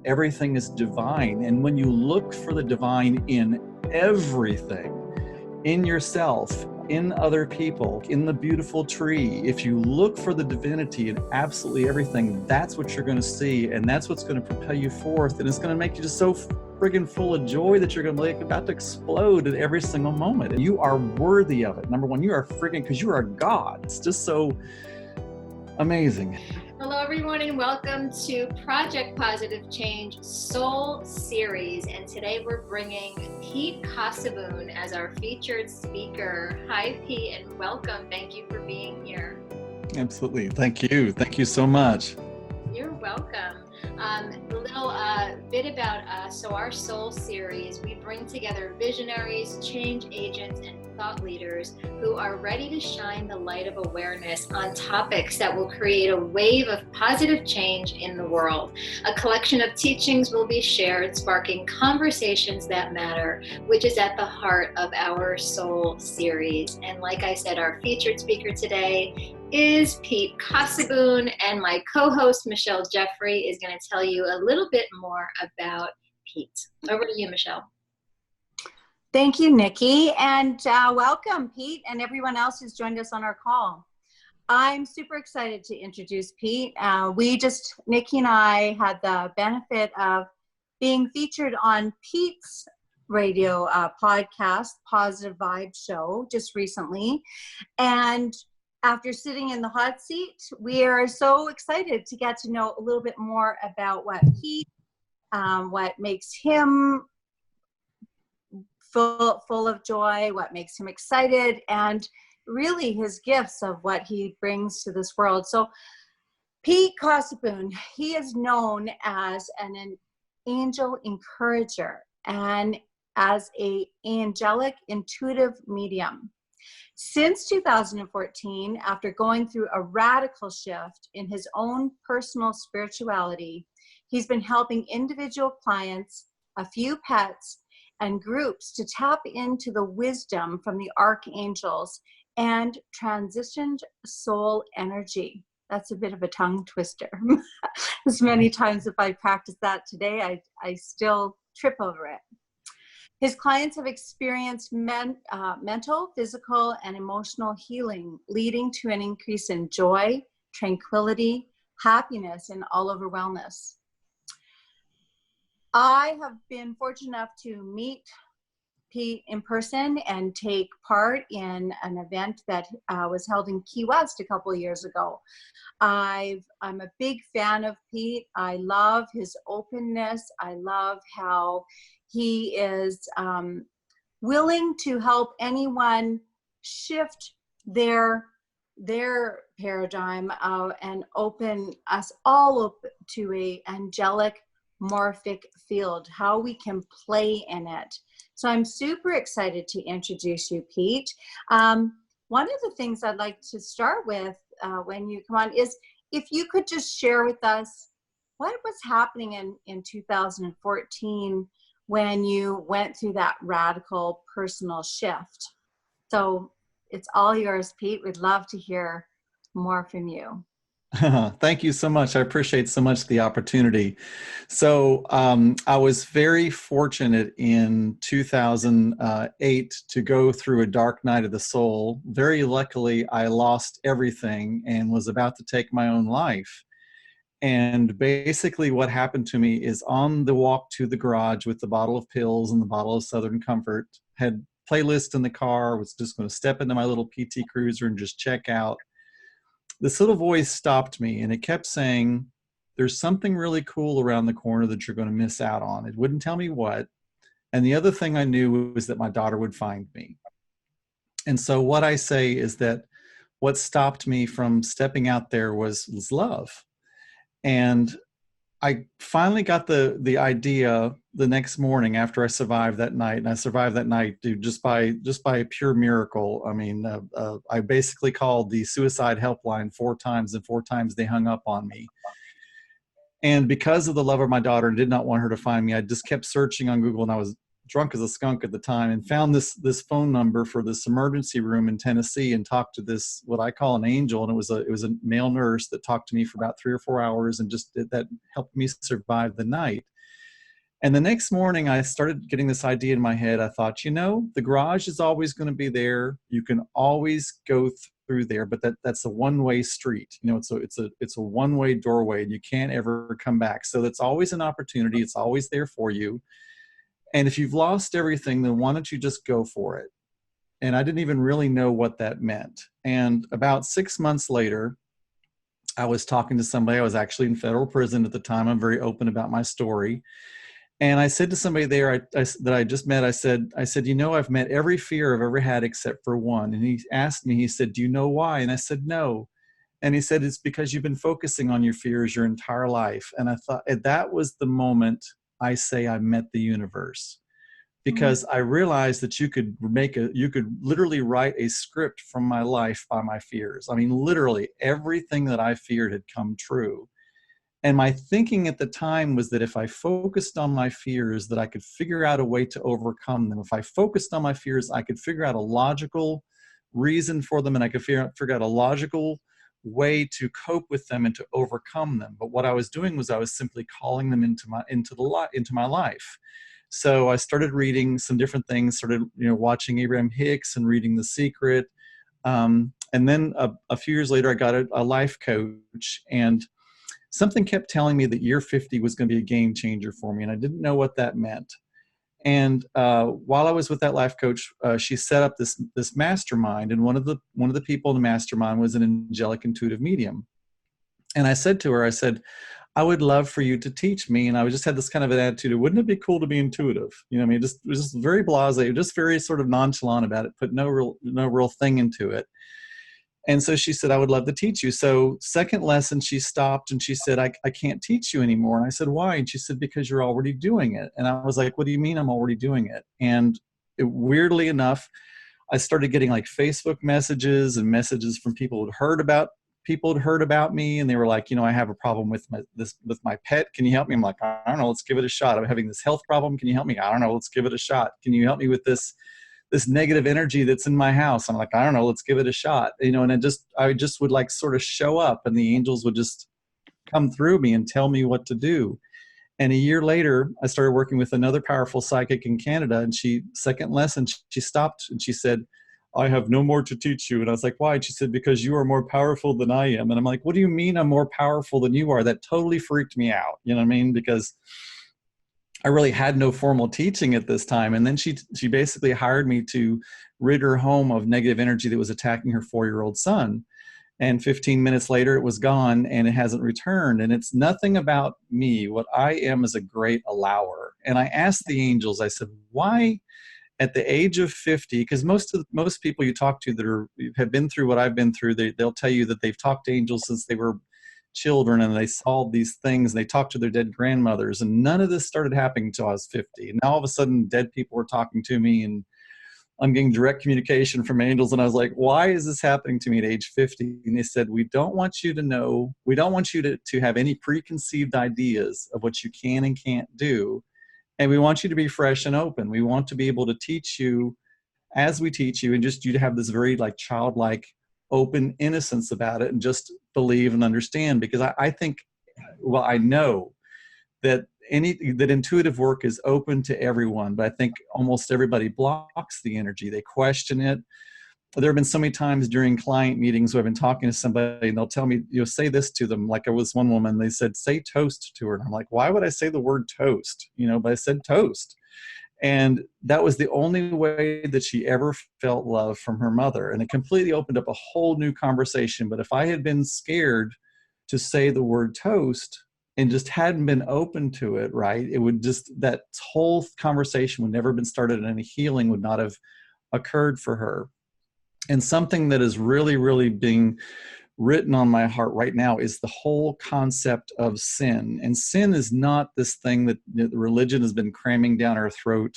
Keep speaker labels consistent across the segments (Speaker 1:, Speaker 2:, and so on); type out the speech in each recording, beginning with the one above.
Speaker 1: everything is divine. And when you look for the divine in everything, in yourself, in other people, in the beautiful tree, if you look for the divinity in absolutely everything, that's what you're going to see, and that's what's going to propel you forth, and it's going to make you just so friggin' full of joy that you're going to be like about to explode at every single moment. And you are worthy of it. Number one, you are friggin', because you are God. It's just so amazing.
Speaker 2: Hello everyone, and welcome to Project Positive Change Soul Series. And today we're bringing Pete Cassaboon as our featured speaker. Hi Pete, and welcome. Thank you for being here.
Speaker 1: Absolutely. Thank you. Thank you so much.
Speaker 2: You're welcome. A little bit about us. So our Soul Series, we bring together visionaries, change agents, and thought leaders who are ready to shine the light of awareness on topics that will create a wave of positive change in the world. A collection of teachings will be shared, sparking conversations that matter, which is at the heart of our Soul Series. And like I said, our featured speaker today is Pete Cassaboon, and my co-host Michelle Jeffrey is going to tell you a little bit more about Pete. Over to you, Michelle.
Speaker 3: Thank you, Nikki, and welcome, Pete, and everyone else who's joined us on our call. I'm super excited to introduce Pete. Nikki and I had the benefit of being featured on Pete's radio podcast, Positive Vibe Show, just recently, and after sitting in the hot seat, we are so excited to get to know a little bit more about what makes him full of joy, what makes him excited, and really his gifts of what he brings to this world. So Pete Cassaboon, he is known as an angel encourager and as an angelic intuitive medium. Since 2014, after going through a radical shift in his own personal spirituality, he's been helping individual clients, a few pets, and groups to tap into the wisdom from the Archangels and transitioned soul energy. That's a bit of a tongue twister. As many times if I practice that today, I still trip over it. His clients have experienced mental, physical, and emotional healing, leading to an increase in joy, tranquility, happiness, and all-over wellness. I have been fortunate enough to meet Pete in person and take part in an event that was held in Key West a couple of years ago. I'm a big fan of Pete. I love his openness. I love how he is willing to help anyone shift their paradigm and open us all up to a angelic morphic field, how we can play in it. So I'm super excited to introduce you, Pete. One of the things I'd like to start with when you come on is if you could just share with us what was happening in 2014 when you went through that radical personal shift. So it's all yours, Pete. We'd love to hear more from you.
Speaker 1: Thank you so much. I appreciate so much the opportunity. So I was very fortunate in 2008 to go through a dark night of the soul. Very luckily, I lost everything and was about to take my own life. And basically what happened to me is on the walk to the garage with the bottle of pills and the bottle of Southern Comfort, had playlist in the car, was just going to step into my little PT Cruiser and just check out. This little voice stopped me and it kept saying, there's something really cool around the corner that you're going to miss out on. It wouldn't tell me what. And the other thing I knew was that my daughter would find me. And so what I say is that what stopped me from stepping out there was love. And I finally got the idea the next morning after I survived that night, and I survived that night, dude, just by a pure miracle. I mean, I basically called the suicide helpline 4 times, and 4 times they hung up on me. And because of the love of my daughter and did not want her to find me, I just kept searching on Google, and I was drunk as a skunk at the time, and found this phone number for this emergency room in Tennessee and talked to this, what I call an angel. And it was a male nurse that talked to me for about 3 or 4 hours and just that helped me survive the night. And the next morning, I started getting this idea in my head. I thought, you know, the garage is always going to be there. You can always go through there, but that's a one-way street. You know, it's a one-way doorway, and you can't ever come back. So that's always an opportunity. It's always there for you. And if you've lost everything, then why don't you just go for it? And I didn't even really know what that meant. And about 6 months later, I was talking to somebody. I was actually in federal prison at the time. I'm very open about my story. And I said to somebody there that I just met, I said, you know, I've met every fear I've ever had except for one. And he asked me, he said, do you know why? And I said, no. And he said, it's because you've been focusing on your fears your entire life. And I thought that was the moment I say I met the universe, because I realized that you could literally write a script from my life by my fears. I mean, literally everything that I feared had come true. And my thinking at the time was that if I focused on my fears, that I could figure out a way to overcome them. If I focused on my fears, I could figure out a logical reason for them, and I could figure out a logical way to cope with them and to overcome them. But what I was doing was I was simply calling them into my life. So I started reading some different things, started, you know, watching Abraham Hicks and reading The Secret. And then a few years later, I got a life coach, and something kept telling me that year 50 was going to be a game changer for me, and I didn't know what that meant. And while I was with that life coach, she set up this mastermind, and one of the people in the mastermind was an Angelic Intuitive Medium. And I said to her, I said, I would love for you to teach me. And I just had this kind of an attitude of, wouldn't it be cool to be intuitive? You know, I mean, it was just very blasé, just very sort of nonchalant about it, put no real thing into it. And so she said, I would love to teach you. So second lesson, she stopped and she said, I can't teach you anymore. And I said, why? And she said, because you're already doing it. And I was like, what do you mean I'm already doing it? And weirdly enough, I started getting like Facebook messages and messages from people who'd heard about me, and they were like, you know, I have a problem with my pet. Can you help me? I'm like, I don't know. Let's give it a shot. I'm having this health problem. Can you help me? I don't know. Let's give it a shot. Can you help me with this negative energy that's in my house? I'm like, I don't know. Let's give it a shot. You know, and I just would like sort of show up, and the angels would just come through me and tell me what to do. And a year later, I started working with another powerful psychic in Canada, and second lesson, she stopped and she said, I have no more to teach you. And I was like, why? And she said, because you are more powerful than I am. And I'm like, what do you mean I'm more powerful than you are? That totally freaked me out. You know what I mean? Because I really had no formal teaching at this time. And then she basically hired me to rid her home of negative energy that was attacking her 4-year-old son. And 15 minutes later, it was gone, and it hasn't returned. And it's nothing about me. What I am is a great allower. And I asked the angels, I said, why at the age of 50, because most people you talk to that have been through what I've been through, they'll tell you that they've talked to angels since they were children, and they saw these things, and they talked to their dead grandmothers, and none of this started happening until I was 50. And now all of a sudden, dead people were talking to me, and I'm getting direct communication from angels. And I was like, why is this happening to me at age 50? And they said, we don't want you to have any preconceived ideas of what you can and can't do. And we want you to be fresh and open. We want to be able to teach you as we teach you, and just you to have this very like childlike, open innocence about it, and just believe and understand. Because I think, well, I know that intuitive work is open to everyone, but I think almost everybody blocks the energy. They question it. There have been so many times during client meetings where I've been talking to somebody, and they'll tell me, you know, say this to them. Like, there was one woman, they said, say toast to her. And I'm like, why would I say the word toast? You know, but I said toast. And that was the only way that she ever felt love from her mother. And it completely opened up a whole new conversation. But if I had been scared to say the word toast and just hadn't been open to it, right, it would just, that whole conversation would never have been started, and any healing would not have occurred for her. And something that is really, really being written on my heart right now is the whole concept of sin. And sin is not this thing that religion has been cramming down our throat,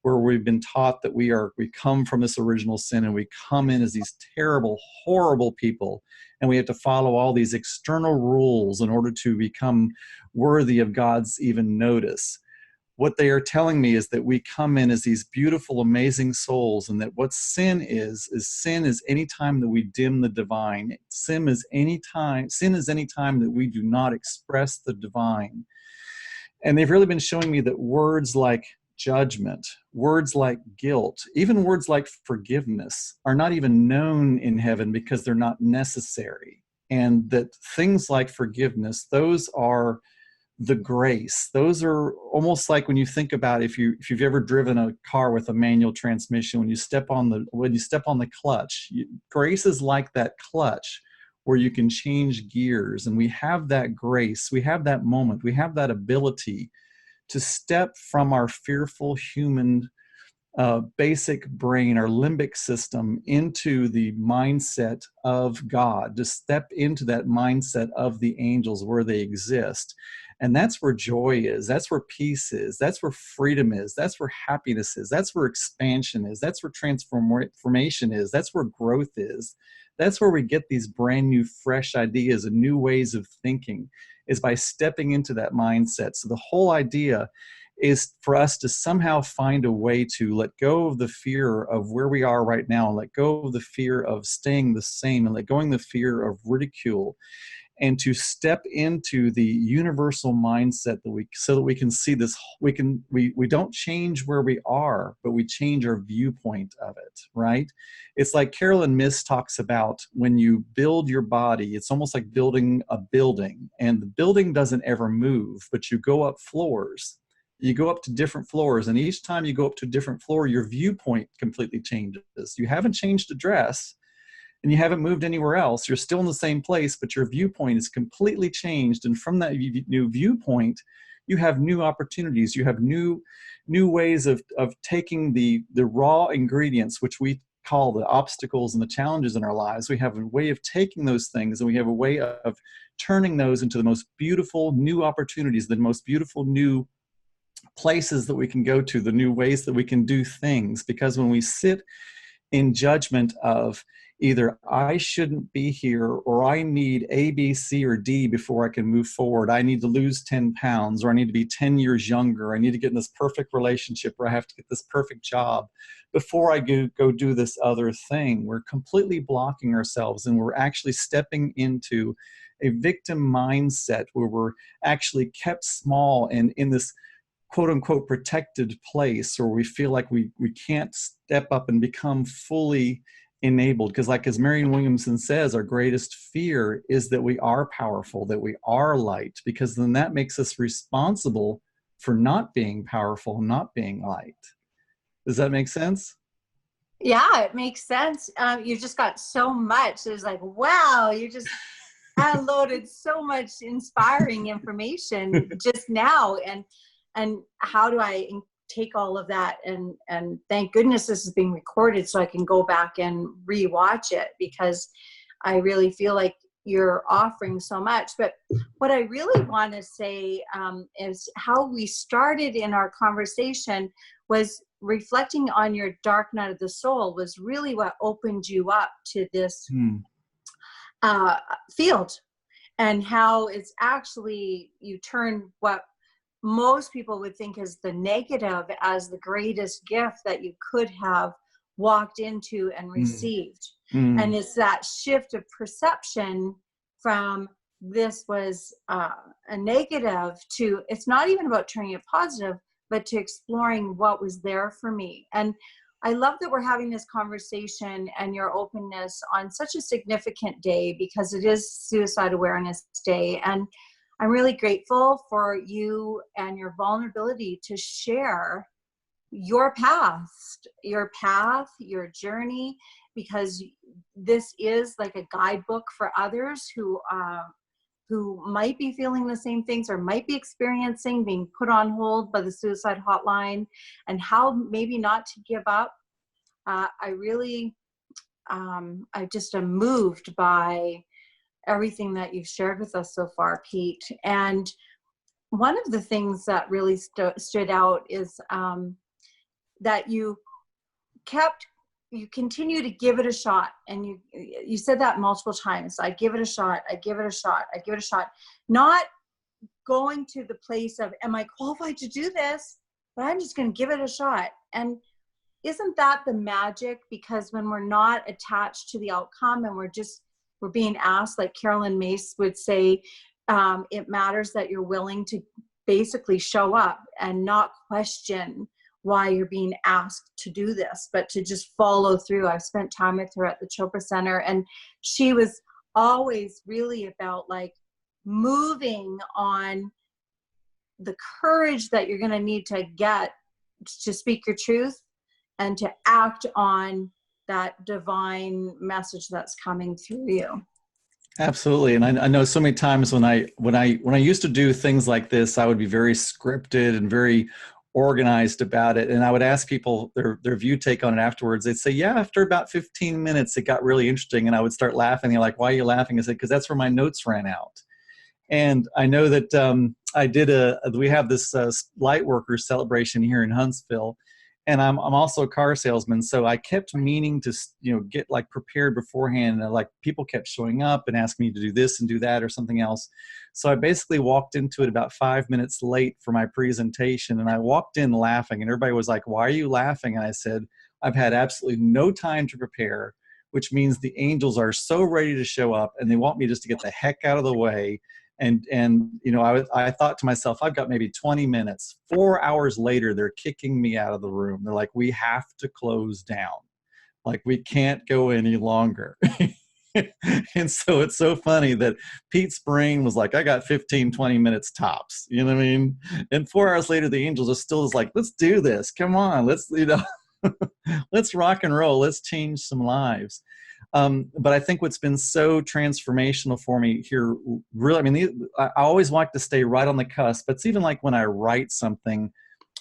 Speaker 1: where we've been taught that we come from this original sin, and we come in as these terrible, horrible people, and we have to follow all these external rules in order to become worthy of God's even notice. What they are telling me is that we come in as these beautiful, amazing souls, and that what sin is any time that we dim the divine. Sin is any time that we do not express the divine. And they've really been showing me that words like judgment, words like guilt, even words like forgiveness are not even known in heaven because they're not necessary. And that things like forgiveness, those are the grace. Those are almost like when you think about if you've ever driven a car with a manual transmission, when you step on the clutch, grace is like that clutch where you can change gears. And we have that grace, we have that moment, we have that ability to step from our fearful human basic brain, our limbic system, into the mindset of God, to step into that mindset of the angels where they exist. And that's where joy is. That's where peace is. That's where freedom is. That's where happiness is. That's where expansion is. That's where transformation is. That's where growth is. That's where we get these brand new, fresh ideas and new ways of thinking, is by stepping into that mindset. So the whole idea is for us to somehow find a way to let go of the fear of where we are right now, and let go of the fear of staying the same, and let go of the fear of ridicule, and to step into the universal mindset so that we can see this. We don't change where we are, but we change our viewpoint of it, right? It's like Carolyn Myss talks about, when you build your body, it's almost like building a building, and the building doesn't ever move, but you go up floors. You go up to different floors, and each time you go up to a different floor, your viewpoint completely changes. You haven't changed address, and you haven't moved anywhere else. You're still in the same place, but your viewpoint is completely changed. And from that new viewpoint, you have new opportunities. You have new ways of taking the raw ingredients, which we call the obstacles and the challenges in our lives. We have a way of taking those things, and we have a way of turning those into the most beautiful new opportunities, the most beautiful new places that we can go to, the new ways that we can do things. Because when we sit in judgment of either I shouldn't be here, or I need A, B, C, or D before I can move forward, I need to lose 10 pounds, or I need to be 10 years younger, I need to get in this perfect relationship, or I have to get this perfect job before I go do this other thing, we're completely blocking ourselves, and we're actually stepping into a victim mindset where we're actually kept small and in this quote unquote protected place, or we feel like we can't step up and become fully enabled. Because like as Marianne Williamson says, our greatest fear is that we are powerful, that we are light, because then that makes us responsible for not being powerful, not being light. Does that make sense?
Speaker 3: Yeah, it makes sense. You just got so much. It's like, wow, you just unloaded so much inspiring information just now. And how do I take all of that, and thank goodness this is being recorded so I can go back and rewatch it, because I really feel like you're offering so much. But what I really want to say is how we started in our conversation was reflecting on your dark night of the soul was really what opened you up to this field, and how it's actually, you turn what most people would think is the negative as the greatest gift that you could have walked into and received. And it's that shift of perception from this was a negative to, it's not even about turning it positive, but to exploring what was there for me. And I love that we're having this conversation and your openness on such a significant day, because it is Suicide Awareness Day. And I'm really grateful for you and your vulnerability to share your past, your journey, because this is like a guidebook for others who might be feeling the same things, or might be experiencing being put on hold by the suicide hotline, and how maybe not to give up. I just am moved by everything that you've shared with us so far, Pete. And one of the things that really stood out is that you continue to give it a shot. And you said that multiple times. I give it a shot. I give it a shot. I give it a shot. Not going to the place of, am I qualified to do this? But I'm just going to give it a shot. And isn't that the magic? Because when we're not attached to the outcome, and we're being asked, like Carolyn Myss would say, it matters that you're willing to basically show up and not question why you're being asked to do this, but to just follow through. I've spent time with her at the Chopra Center, and she was always really about like moving on the courage that you're going to need to get to speak your truth and to act on that divine message that's coming through you.
Speaker 1: Absolutely. And I know so many times when I used to do things like this, I would be very scripted and very organized about it. And I would ask people their view take on it afterwards. They'd say, yeah, after about 15 minutes, it got really interesting. And I would start laughing. They're like, why are you laughing? I said, because that's where my notes ran out. And I know that we have this light worker celebration here in Huntsville, and I'm also a car salesman. So I kept meaning to, get like prepared beforehand. And like people kept showing up and asking me to do this and do that or something else. So I basically walked into it about 5 minutes late for my presentation. And I walked in laughing, and everybody was like, why are you laughing? And I said, I've had absolutely no time to prepare, which means the angels are so ready to show up and they want me just to get the heck out of the way. And I thought to myself, I've got maybe 20 minutes. 4 hours later, they're kicking me out of the room. They're like, we have to close down. Like, we can't go any longer. And so it's so funny that Pete's brain was like, I got 15, 20 minutes tops. You know what I mean? And 4 hours later, the angels are still like, let's do this. Come on, let's, let's rock and roll. Let's change some lives. But I think what's been so transformational for me here, really, I always like to stay right on the cusp. It's even like when I write something,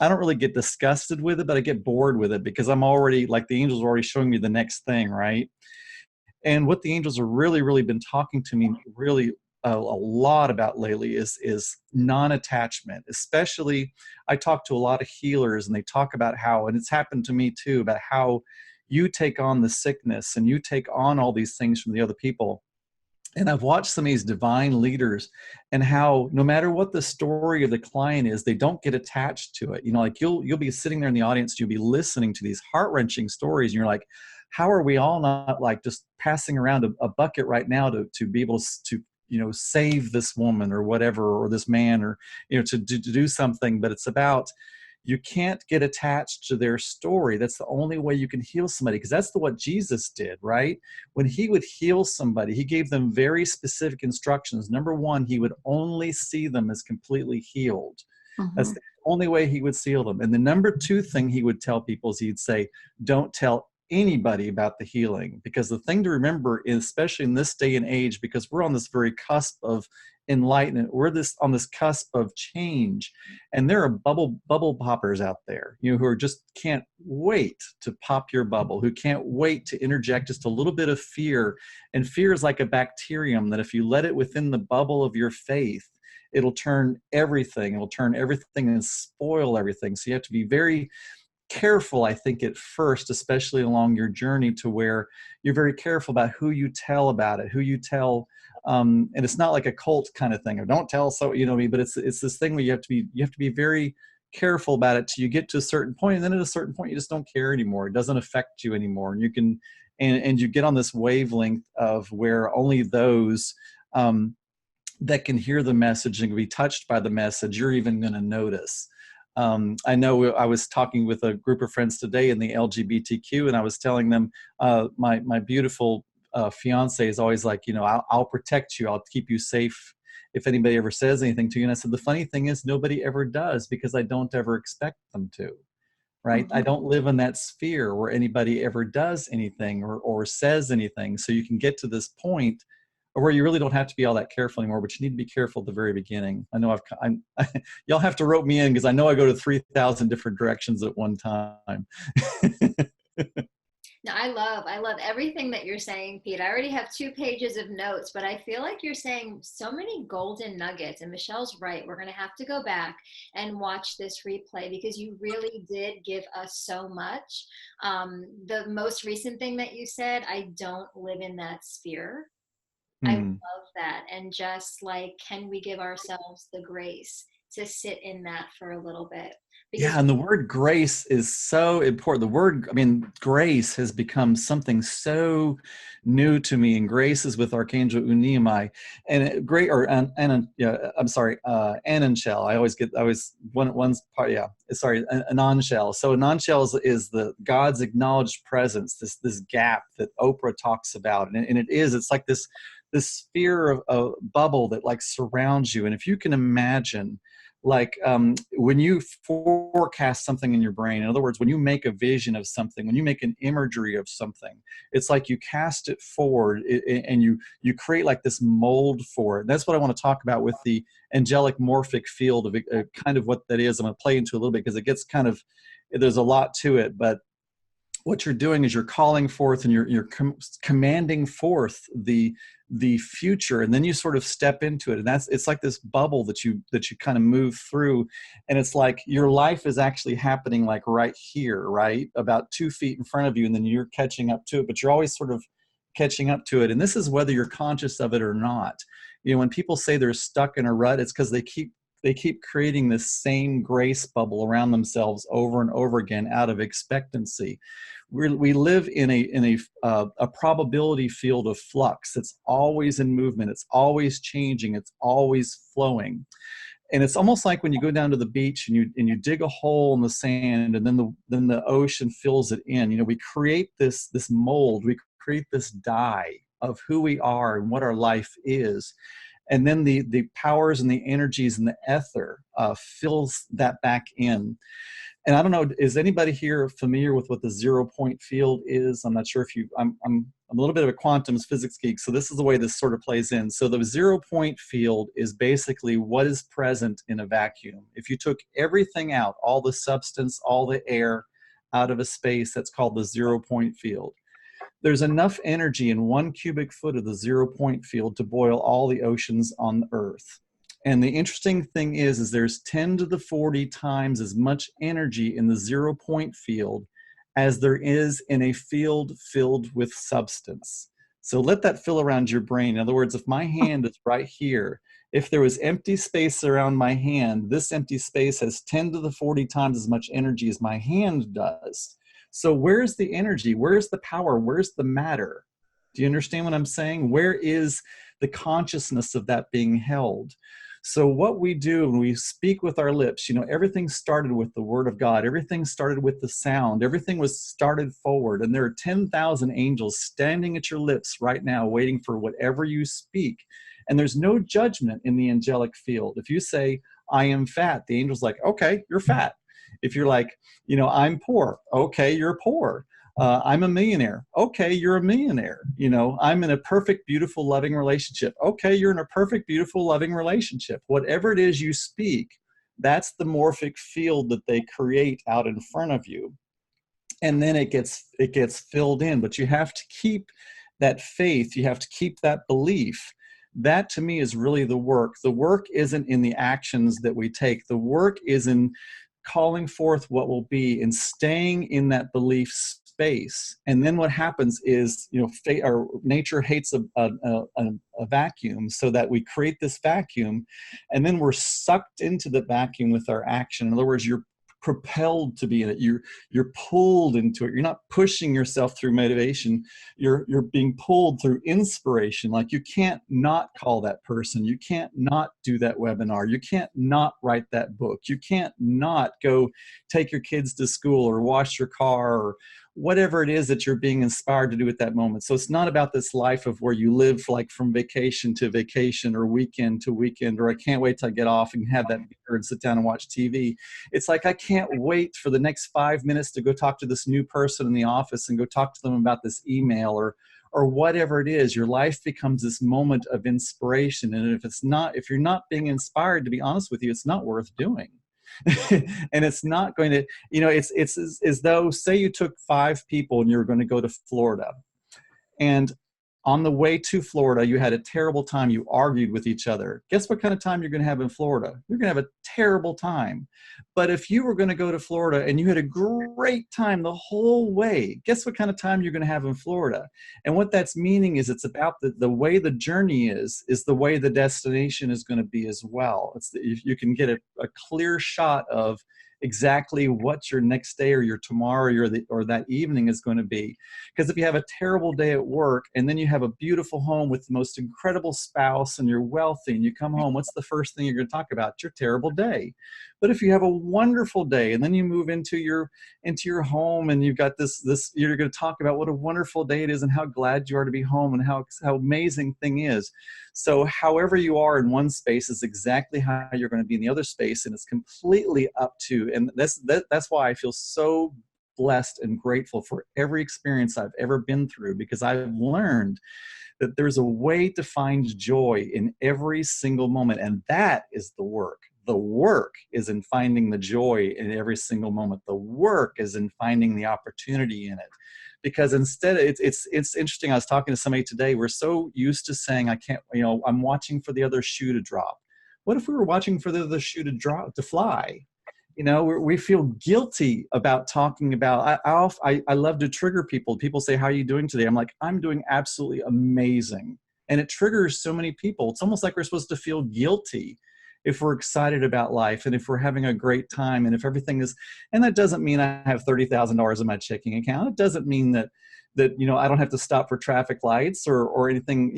Speaker 1: I don't really get disgusted with it, but I get bored with it because I'm already, like, the angels are already showing me the next thing, right? And what the angels have really, really been talking to me really a lot about lately is non-attachment. Especially, I talk to a lot of healers, and they talk about how, and it's happened to me too, about how you take on the sickness and you take on all these things from the other people. And I've watched some of these divine leaders and how no matter what the story of the client is, they don't get attached to it. Like you'll be sitting there in the audience, you'll be listening to these heart-wrenching stories, and you're like, how are we all not like just passing around a bucket right now to be able to save this woman or whatever, or this man, or to do something. But it's about, you can't get attached to their story. That's the only way you can heal somebody, because that's what Jesus did, right? When he would heal somebody, he gave them very specific instructions. Number one, he would only see them as completely healed.
Speaker 3: Mm-hmm.
Speaker 1: That's the only way he would heal them. And the number two thing he would tell people is he'd say, don't tell anybody about the healing. Because the thing to remember is, especially in this day and age, because we're on this very cusp of enlightenment, we're on this cusp of change, and there are bubble poppers out there, who are just can't wait to pop your bubble, who can't wait to interject just a little bit of fear. And fear is like a bacterium that if you let it within the bubble of your faith, it'll turn everything and spoil everything. So you have to be very careful, I think, at first, especially along your journey, to where you're very careful about who you tell about it, who you tell. And it's not like a cult kind of thing, or don't tell, so but it's this thing where you have to be very careful about it till you get to a certain point, and then at a certain point you just don't care anymore. It doesn't affect you anymore, and you can and you get on this wavelength of where only those that can hear the message and can be touched by the message, you're even going to notice. I know I was talking with a group of friends today in the LGBTQ, and I was telling them my beautiful fiance is always like, I'll protect you. I'll keep you safe if anybody ever says anything to you. And I said, the funny thing is nobody ever does, because I don't ever expect them to, right?
Speaker 3: Mm-hmm.
Speaker 1: I don't live in that sphere where anybody ever does anything or says anything. So you can get to this point where you really don't have to be all that careful anymore, but you need to be careful at the very beginning. I know y'all have to rope me in, because I know I go to 3,000 different directions at one time.
Speaker 2: No, I love everything that you're saying, Pete. I already have 2 pages of notes, but I feel like you're saying so many golden nuggets. And Michelle's right. We're going to have to go back and watch this replay, because you really did give us so much. The most recent thing that you said, I don't live in that sphere. I love that. And just like, can we give ourselves the grace to sit in that for a little bit.
Speaker 1: Yeah,
Speaker 2: Because
Speaker 1: and the word grace is so important. The word, I mean, grace has become something so new to me, and grace is with Archangel Unimai, and great or yeah, I'm sorry, Ananshel. I always one's part. Yeah, sorry, Ananshel. So Ananshel is the God's acknowledged presence. This gap that Oprah talks about, and it's like this sphere of a bubble that like surrounds you, and if you can imagine like when you forecast something in your brain, in other words, when you make a vision of something, when you make an imagery of something, it's like you cast it forward and you create like this mold for it. And that's what I want to talk about with the angelic morphic field of kind of what that is. I'm going to play into a little bit because it gets kind of, there's a lot to it, but what you're doing is you're calling forth and you're commanding forth the future, and then you sort of step into it, and it's like this bubble that you kind of move through, and it's like your life is actually happening like right here, right about 2 feet in front of you, and then you're catching up to it, but you're always sort of catching up to it. And this is whether you're conscious of it or not. You know, when people say they're stuck in a rut, it's because they keep creating this same grace bubble around themselves over and over again out of expectancy. We live in a probability field of flux. It's always in movement. It's always changing. It's always flowing. And it's almost like when you go down to the beach and you dig a hole in the sand, and then the ocean fills it in. You know, we create this mold. We create this dye of who we are and what our life is. And then the powers and the energies and the ether fills that back in. And I don't know, is anybody here familiar with what the 0 point field is? I'm not sure if I'm a little bit of a quantum physics geek, so this is the way this sort of plays in. So the 0 point field is basically what is present in a vacuum. If you took everything out, all the substance, all the air out of a space, that's called the 0 point field. There's enough energy in 1 cubic foot of the 0 point field to boil all the oceans on Earth. And the interesting thing is there's 10 to the 40 times as much energy in the 0 point field as there is in a field filled with substance. So let that fill around your brain. In other words, if my hand is right here, if there was empty space around my hand, this empty space has 10 to the 40 times as much energy as my hand does. So where's the energy? Where's the power? Where's the matter? Do you understand what I'm saying? Where is the consciousness of that being held? So what we do when we speak with our lips, you know, everything started with the word of God. Everything started with the sound. Everything was started forward. And there are 10,000 angels standing at your lips right now, waiting for whatever you speak. And there's no judgment in the angelic field. If you say, I am fat, the angel's like, okay, you're fat. If you're like, you know, I'm poor, okay, you're poor. I'm a millionaire. Okay, you're a millionaire. You know, I'm in a perfect, beautiful, loving relationship. Okay, you're in a perfect, beautiful, loving relationship. Whatever it is you speak, that's the morphic field that they create out in front of you. And then it gets filled in. But you have to keep that faith. You have to keep that belief. That to me is really the work. The work isn't in the actions that we take. The work is in calling forth what will be and staying in that belief space. And then what happens is, you know, nature hates a vacuum, so that we create this vacuum, and then we're sucked into the vacuum with our action. In other words, you're propelled to be in it. You're pulled into it. You're not pushing yourself through motivation. You're being pulled through inspiration. Like you can't not call that person. You can't not do that webinar. You can't not write that book. You can't not go take your kids to school or wash your car or whatever it is that you're being inspired to do at that moment. So it's not about this life of where you live like from vacation to vacation or weekend to weekend, or I can't wait till I get off and have that beer and sit down and watch TV. It's like, I can't wait for the next 5 minutes to go talk to this new person in the office and go talk to them about this email or whatever it is. Your life becomes this moment of inspiration. And if you're not being inspired, to be honest with you, it's not worth doing. And it's not going to, you know, it's as though, say you took 5 people and you were going to go to Florida, and On the way to Florida, you had a terrible time. You argued with each other. Guess what kind of time you're going to have in Florida? You're going to have a terrible time. But if you were going to go to Florida and you had a great time the whole way, guess what kind of time you're going to have in Florida? And what that's meaning is it's about the way the journey is the way the destination is going to be as well. You can get a clear shot of exactly what your next day or your tomorrow or that evening is going to be. Because if you have a terrible day at work and then you have a beautiful home with the most incredible spouse and you're wealthy and you come home, what's the first thing you're going to talk about? Your terrible day. But if you have a wonderful day and then you move into your home and you've got this you're going to talk about what a wonderful day it is and how glad you are to be home and how amazing thing is. So however you are in one space is exactly how you're going to be in the other space, and it's completely up to, and that's why I feel so blessed and grateful for every experience I've ever been through, because I've learned that there's a way to find joy in every single moment, and that is the work. The work is in finding the joy in every single moment. The work is in finding the opportunity in it. Because instead, it's interesting. I was talking to somebody today. We're so used to saying, I can't, I'm watching for the other shoe to drop. What if we were watching for the other shoe to fly? We feel guilty about talking about, I love to trigger people. People say, how are you doing today? I'm like, I'm doing absolutely amazing. And it triggers so many people. It's almost like we're supposed to feel guilty if we're excited about life and if we're having a great time and if everything is, and that doesn't mean I have $30,000 in my checking account. It doesn't mean that I don't have to stop for traffic lights or anything,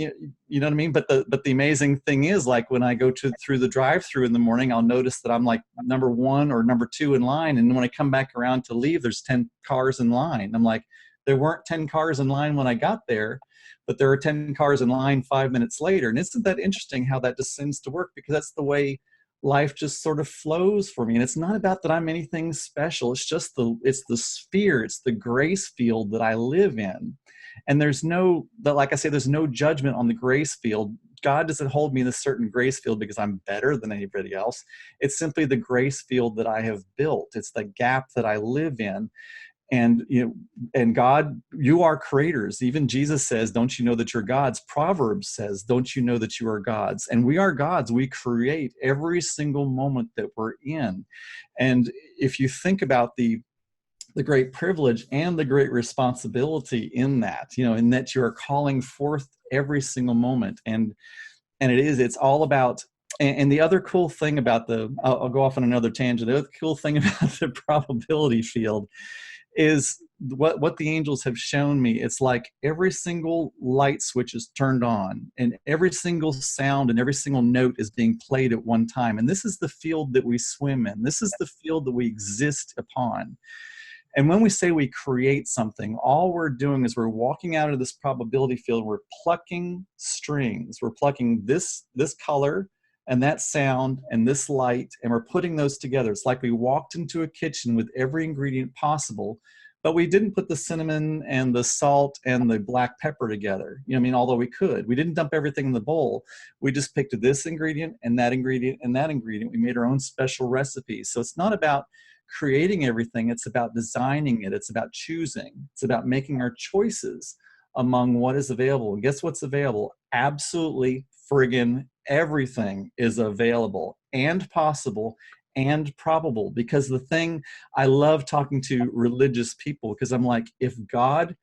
Speaker 1: you know what I mean? But the amazing thing is, like, when I go through the drive-through in the morning, I'll notice that I'm like number 1 or number 2 in line. And when I come back around to leave, there's 10 cars in line. I'm like, there weren't 10 cars in line when I got there, but there are 10 cars in line 5 minutes later. And isn't that interesting how that just seems to work? Because that's the way life just sort of flows for me. And it's not about that I'm anything special. It's just it's the sphere, it's the grace field that I live in. And like I say, there's no judgment on the grace field. God doesn't hold me in a certain grace field because I'm better than anybody else. It's simply the grace field that I have built. It's the gap that I live in. And God, you are creators. Even Jesus says, don't you know that you're gods? Proverbs says, don't you know that you are gods? And we are gods. We create every single moment that we're in. And if you think about the great privilege and the great responsibility in that, in that you are calling forth every single moment. And it's all about, and the other cool thing about I'll go off on another tangent. The other cool thing about the probability field is what the angels have shown me. It's like every single light switch is turned on and every single sound and every single note is being played at one time. And this is the field that we swim in. This is the field that we exist upon. And when we say we create something, all we're doing is we're walking out of this probability field. We're plucking strings. We're plucking this color and that sound and this light, and we're putting those together. It's like we walked into a kitchen with every ingredient possible, but we didn't put the cinnamon and the salt and the black pepper together. Although we could. We didn't dump everything in the bowl. We just picked this ingredient and that ingredient and that ingredient. We made our own special recipes. So it's not about creating everything. It's about designing it. It's about choosing. It's about making our choices among what is available. And guess what's available? Absolutely friggin' everything is available and possible and probable. Because the thing, I love talking to religious people, because I'm like, if God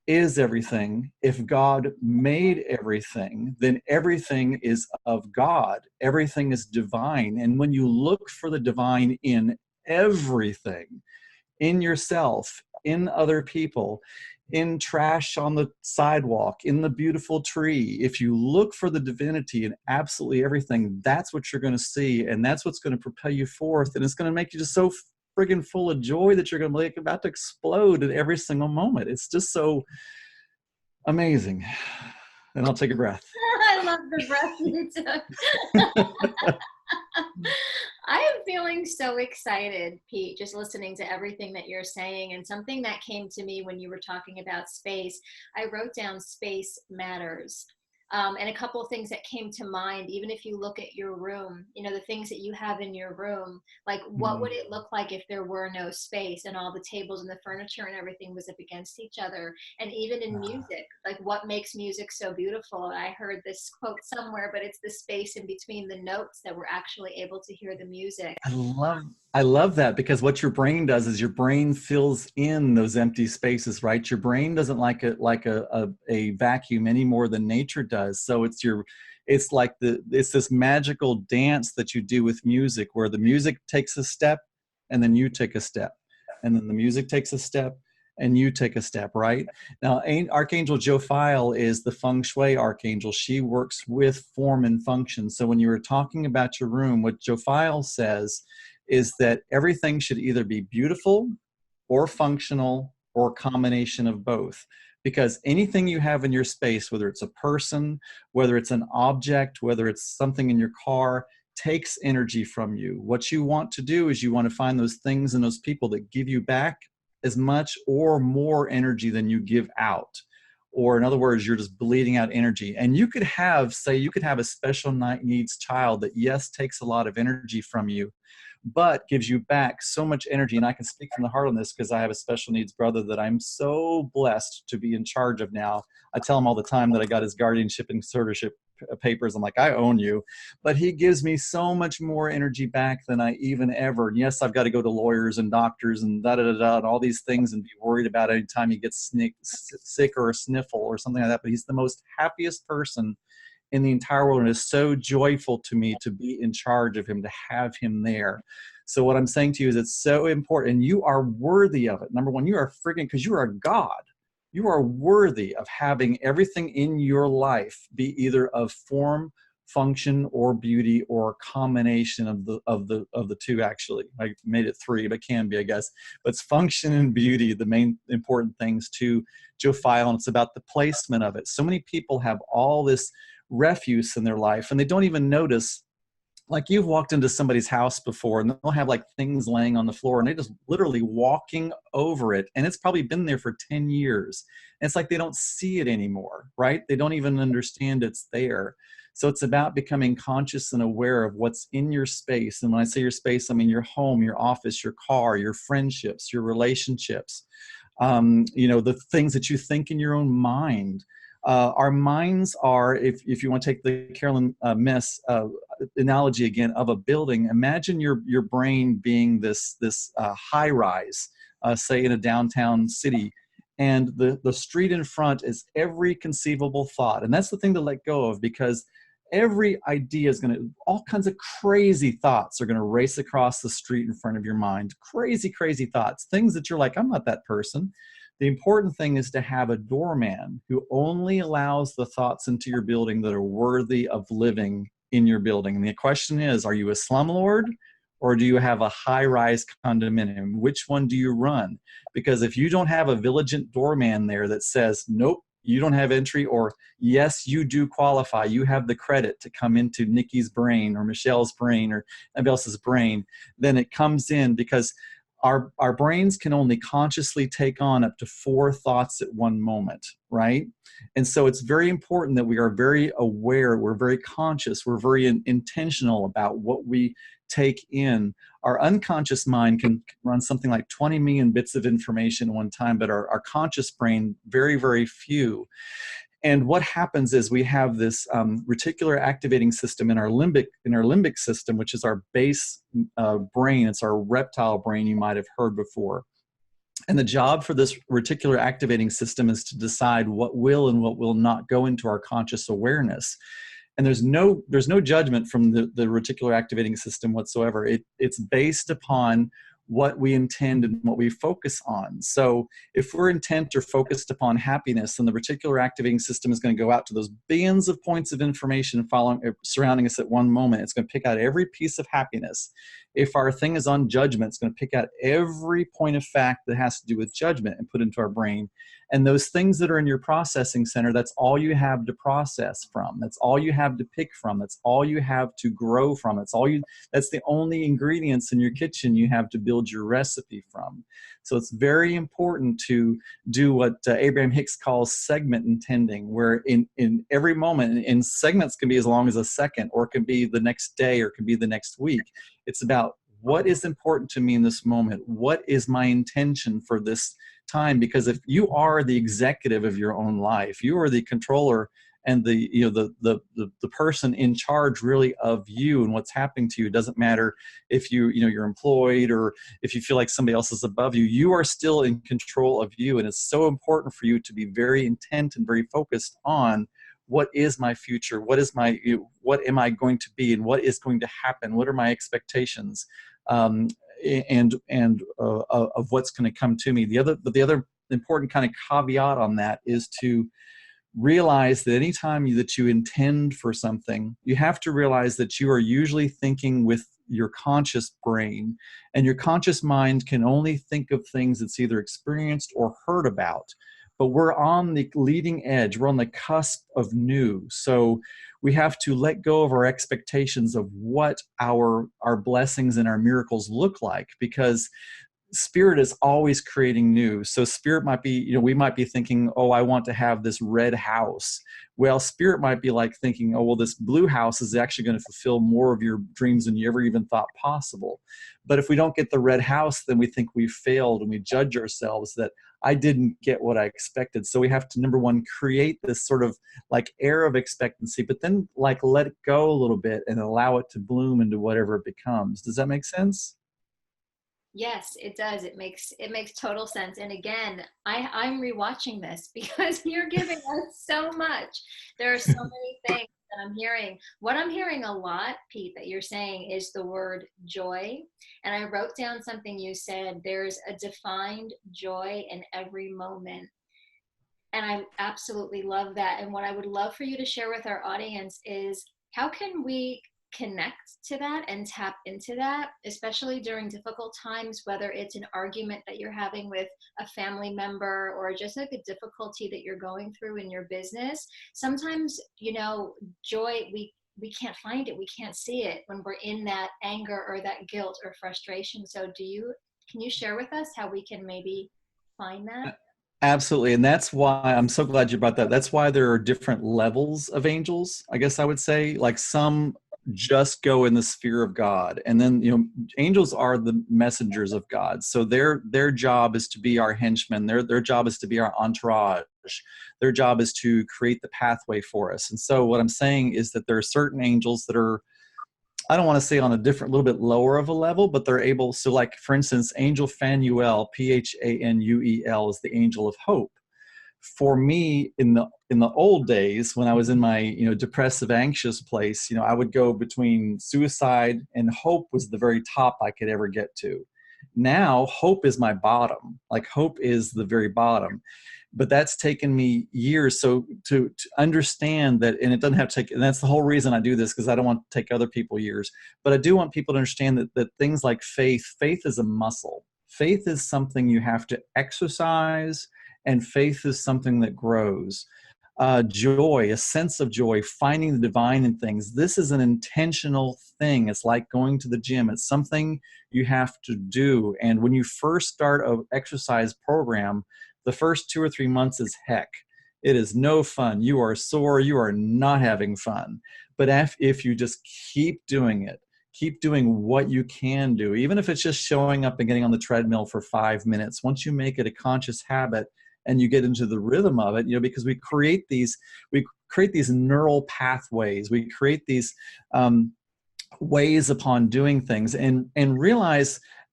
Speaker 1: is everything, if God made everything, then everything is of God. Everything is divine. And when you look for the divine in everything, in yourself, in other people, in trash on the sidewalk, in the beautiful tree, if you look for the divinity in absolutely everything, that's what you're going to see. And that's what's going to propel you forth. And it's going to make you just so friggin' full of joy that you're going to be about to explode at every single moment. It's just so amazing. And I'll take a breath.
Speaker 2: I love the breath you took. I am feeling so excited, Pete, just listening to everything that you're saying. And something that came to me when you were talking about space, I wrote down space matters. And a couple of things that came to mind, even if you look at your room, you know, the things that you have in your room, like what would
Speaker 1: Mm.
Speaker 2: it look like if there were no space and all the tables and the furniture and everything was up against each other? And even in
Speaker 1: Ah.
Speaker 2: music, like what makes music so beautiful? I heard this quote somewhere, but it's the space in between the notes that we're actually able to hear the music.
Speaker 1: I love I love that, because what your brain does is your brain fills in those empty spaces, right? Your brain doesn't like a vacuum any more than nature does. So it's like it's this magical dance that you do with music, where the music takes a step and then you take a step, and then the music takes a step and you take a step, right? Now, Archangel Jophiel is the feng shui archangel. She works with form and function. So when you were talking about your room, what Jophiel says is that everything should either be beautiful or functional or a combination of both. Because anything you have in your space, whether it's a person, whether it's an object, whether it's something in your car, takes energy from you. What you want to do is you want to find those things and those people that give you back as much or more energy than you give out. Or in other words, you're just bleeding out energy. And you could have, say, you could have a special needs child that, yes, takes a lot of energy from you, but gives you back so much energy. And I can speak from the heart on this, because I have a special needs brother that I'm so blessed to be in charge of now. I tell him all the time that I got his guardianship and servitorship papers. I'm like, I own you. But he gives me so much more energy back than I even ever. And yes, I've got to go to lawyers and doctors and and all these things and be worried about any time he gets sick or a sniffle or something like that. But he's the most happiest person in the entire world, and is so joyful to me to be in charge of him, to have him there. So what I'm saying to you is, it's so important. You are worthy of it. Number one, you are freaking, because you are a God. You are worthy of having everything in your life be either of form, function, or beauty, or a combination of the two. Actually, I made it three, but can be, I guess. But it's function and beauty, the main important things to Jophiel, and it's about the placement of it. So many people have all this refuse in their life and they don't even notice. Like, you've walked into somebody's house before and they'll have like things laying on the floor and they just literally walking over it, and it's probably been there for 10 years, and it's like they don't see it anymore, right? They don't even understand it's there. So it's about becoming conscious and aware of what's in your space. And when I say your space, I mean your home, your office, your car, your friendships, your relationships, you know, the things that you think in your own mind. Our minds are, if you want to take the Carolyn Mess analogy again of a building, imagine your brain being this high rise, say in a downtown city, and the street in front is every conceivable thought. And that's the thing to let go of, because every idea is going to, all kinds of crazy thoughts are going to race across the street in front of your mind. Crazy thoughts, things that you're like, I'm not that person. The important thing is to have a doorman who only allows the thoughts into your building that are worthy of living in your building. And the question is, are you a slumlord or do you have a high-rise condominium? Which one do you run? Because if you don't have a vigilant doorman there that says, nope, you don't have entry, or yes, you do qualify, you have the credit to come into Nikki's brain or Michelle's brain or anybody else's brain, then it comes in. Because our brains can only consciously take on up to 4 thoughts at one moment, right? And so it's very important that we are very aware, we're very conscious, we're very intentional about what we take in. Our unconscious mind can run something like 20 million bits of information at one time, but our conscious brain, very few. And what happens is we have this reticular activating system in our limbic system, which is our base brain. It's our reptile brain, you might have heard before. And the job for this reticular activating system is to decide what will and what will not go into our conscious awareness. And there's no judgment from the reticular activating system whatsoever. It's based upon what we intend and what we focus on. So if we're intent or focused upon happiness, then the reticular activating system is going to go out to those billions of points of information surrounding us at one moment. It's going to pick out every piece of happiness. If our thing is on judgment, it's going to pick out every point of fact that has to do with judgment and put into our brain. And those things that are in your processing center, that's all you have to process from. That's all you have to pick from. That's all you have to grow from. That's the only ingredients in your kitchen you have to build your recipe from. So it's very important to do what Abraham Hicks calls segment intending, where in every moment, and segments can be as long as a second, or it can be the next day, or it can be the next week. It's about what is important to me in this moment. What is my intention for this time? Because if you are the executive of your own life, you are the controller and the person in charge really of you and what's happening to you. It doesn't matter if you're employed or if you feel like somebody else is above you. You are still in control of you, and it's so important for you to be very intent and very focused on what is my future, what am I going to be, and what is going to happen, what are my expectations, and of what's going to come to me. The other important kind of caveat on that is to realize that anytime that you intend for something, you have to realize that you are usually thinking with your conscious brain, and your conscious mind can only think of things it's either experienced or heard about. But we're on the leading edge. We're on the cusp of new. So we have to let go of our expectations of what our blessings and our miracles look like, because Spirit is always creating new. So Spirit might be, we might be thinking, oh, I want to have this red house. Well, Spirit might be like thinking, oh, well, this blue house is actually going to fulfill more of your dreams than you ever even thought possible. But if we don't get the red house, then we think we've failed, and we judge ourselves that I didn't get what I expected. So we have to, number one, create this sort of like air of expectancy, but then like let it go a little bit and allow it to bloom into whatever it becomes. Does that make sense?
Speaker 2: Yes, it does. It makes total sense. And again, I'm rewatching this because you're giving us so much. There are so many things that I'm hearing. What I'm hearing a lot, Pete, that you're saying is the word joy. And I wrote down something you said. There's a defined joy in every moment. And I absolutely love that. And what I would love for you to share with our audience is, how can we connect to that and tap into that, especially during difficult times, whether it's an argument that you're having with a family member or just like a difficulty that you're going through in your business. Sometimes, joy, we can't find it. We can't see it when we're in that anger or that guilt or frustration. So can you share with us how we can maybe find that?
Speaker 1: Absolutely. And that's why I'm so glad you brought that. That's why there are different levels of angels, I guess I would say. Like some just go in the sphere of God. And then, angels are the messengers of God. So their job is to be our henchmen. Their job is to be our entourage. Their job is to create the pathway for us. And so what I'm saying is that there are certain angels that are, I don't want to say on a little bit lower of a level, but they're able. So like, for instance, Angel Phanuel, Phanuel, is the angel of hope. For me, in the old days, when I was in my depressive, anxious place, I would go between suicide and hope was the very top I could ever get to. Now, hope is my bottom. Like, hope is the very bottom. But that's taken me years. So to understand that, and it doesn't have to take, and that's the whole reason I do this, because I don't want to take other people years. But I do want people to understand that things like faith is a muscle. Faith is something you have to exercise, and faith is something that grows. Joy, a sense of joy, finding the divine in things. This is an intentional thing. It's like going to the gym. It's something you have to do. And when you first start an exercise program, the first 2 or 3 months is heck. It is no fun. You are sore. You are not having fun. But if you just keep doing it, keep doing what you can do, even if it's just showing up and getting on the treadmill for 5 minutes, once you make it a conscious habit, and you get into the rhythm of it, because we create these neural pathways, we create these ways upon doing things, and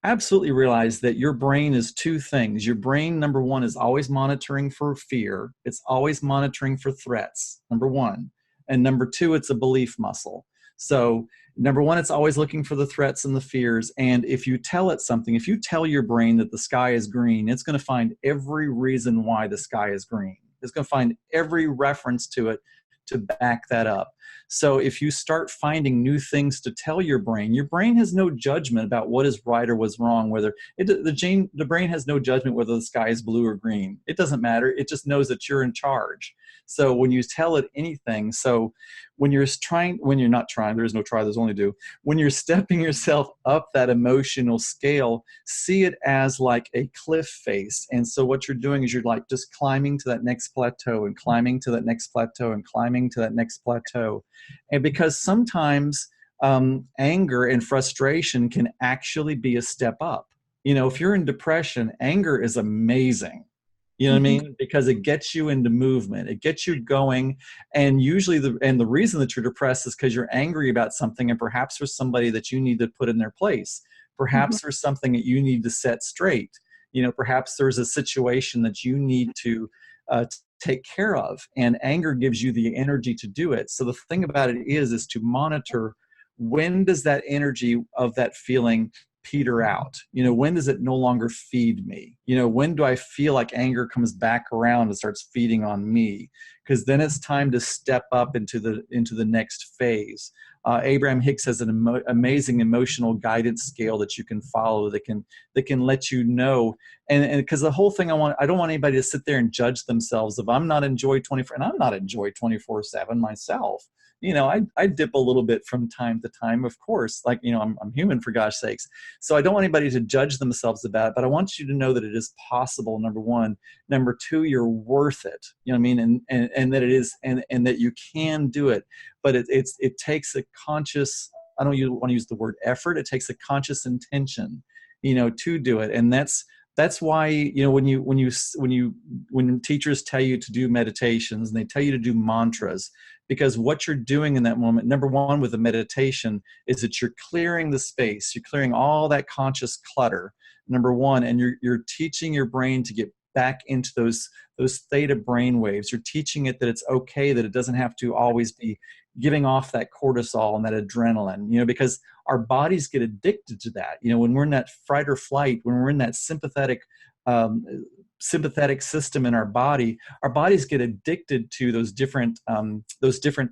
Speaker 1: absolutely realize that your brain is two things. Your brain, number one, is always monitoring for fear. It's always monitoring for threats, number one. And number two, it's a belief muscle. So number one, it's always looking for the threats and the fears. And if you tell it something, if you tell your brain that the sky is green, it's going to find every reason why the sky is green. It's going to find every reference to it to back that up. So if you start finding new things to tell your brain has no judgment about what is right or what's wrong, whether the brain has no judgment whether the sky is blue or green. It doesn't matter. It just knows that you're in charge. So when you tell it anything, so when you're not trying, there's no try, there's only do. When you're stepping yourself up that emotional scale, see it as like a cliff face. And so what you're doing is you're like just climbing to that next plateau and climbing to that next plateau and climbing to that next plateau. And because sometimes anger and frustration can actually be a step up. You know, if you're in depression, anger is amazing. You know what I mean? Because it gets you into movement, it gets you going. And usually the reason that you're depressed is because you're angry about something, and perhaps there's somebody that you need to put in their place. Perhaps there's something that you need to set straight. You know, perhaps there's a situation that you need to take care of, and anger gives you the energy to do it. So the thing about it is to monitor, when does that energy of that feeling peter out? You know, when does it no longer feed me? You know, when do I feel like anger comes back around and starts feeding on me? Because then it's time to step up into the next phase. Abraham Hicks has an amazing emotional guidance scale that you can follow that can let you know. And because the whole thing, I don't want anybody to sit there and judge themselves. If I'm not in joy 24, and I'm not in joy 24/7 myself. You know, I dip a little bit from time to time, of course, like, you know, I'm human, for gosh sakes. So I don't want anybody to judge themselves about it, but I want you to know that it is possible, number one. Number two, you're worth it. You know what I mean? And that it is, and that you can do it. But it takes a conscious, I don't want to use the word effort. It takes a conscious intention, you know, to do it. And that's why, you know, when teachers tell you to do meditations and they tell you to do mantras, because what you're doing in that moment, number one, with a meditation, is that you're clearing the space, you're clearing all that conscious clutter, number one, and you're teaching your brain to get back into those theta brain waves. You're teaching it that it's okay, that it doesn't have to always be giving off that cortisol and that adrenaline, you know, because our bodies get addicted to that. You know, when we're in that fight or flight, when we're in that sympathetic system in our bodies get addicted to those different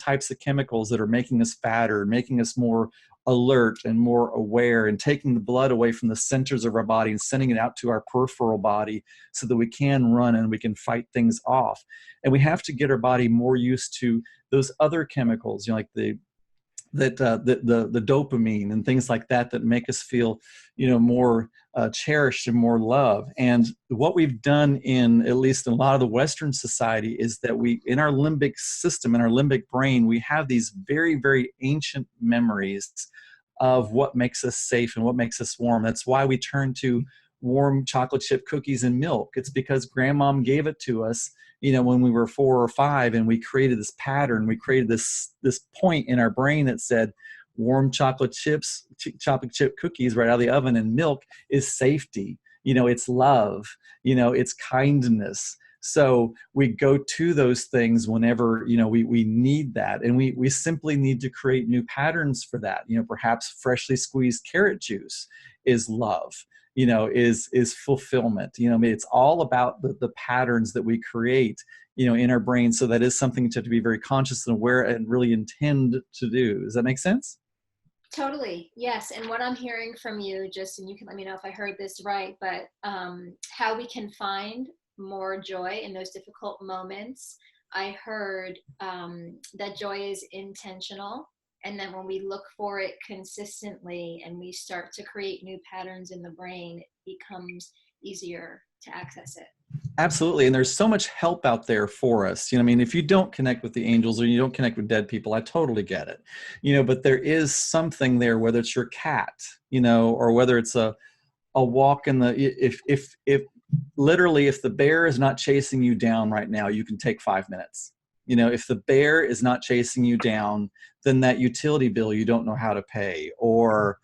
Speaker 1: types of chemicals that are making us fatter, making us more alert and more aware, and taking the blood away from the centers of our body and sending it out to our peripheral body so that we can run and we can fight things off. And we have to get our body more used to those other chemicals, you know, like the dopamine and things like that make us feel, you know, more cherished and more loved. And what we've done, in at least in a lot of the Western society, is that in our limbic system, in our limbic brain, we have these very, very ancient memories of what makes us safe and what makes us warm. That's why we turn to warm chocolate chip cookies and milk. It's because grandmom gave it to us, you know, when we were 4 or 5, and we created this pattern. We created this point in our brain that said warm chocolate chip cookies right out of the oven and milk is safety. You know, it's love, you know, it's kindness. So we go to those things whenever, you know, we need that. And we simply need to create new patterns for that. You know, perhaps freshly squeezed carrot juice is love, you know, is fulfillment. You know, I mean, it's all about the patterns that we create, you know, in our brain. So that is something to be very conscious and aware and really intend to do. Does that make sense?
Speaker 2: Totally. Yes. And what I'm hearing from you, just, and you can let me know if I heard this right, but how we can find more joy in those difficult moments. I heard that joy is intentional. And then when we look for it consistently and we start to create new patterns in the brain, it becomes easier to access it.
Speaker 1: Absolutely. And there's so much help out there for us. You know, I mean, if you don't connect with the angels or you don't connect with dead people, I totally get it. You know, but there is something there, whether it's your cat, you know, or whether it's a walk in the, if literally, if the bear is not chasing you down right now, you can take 5 minutes. You know, if the bear is not chasing you down, then that utility bill you don't know how to pay, or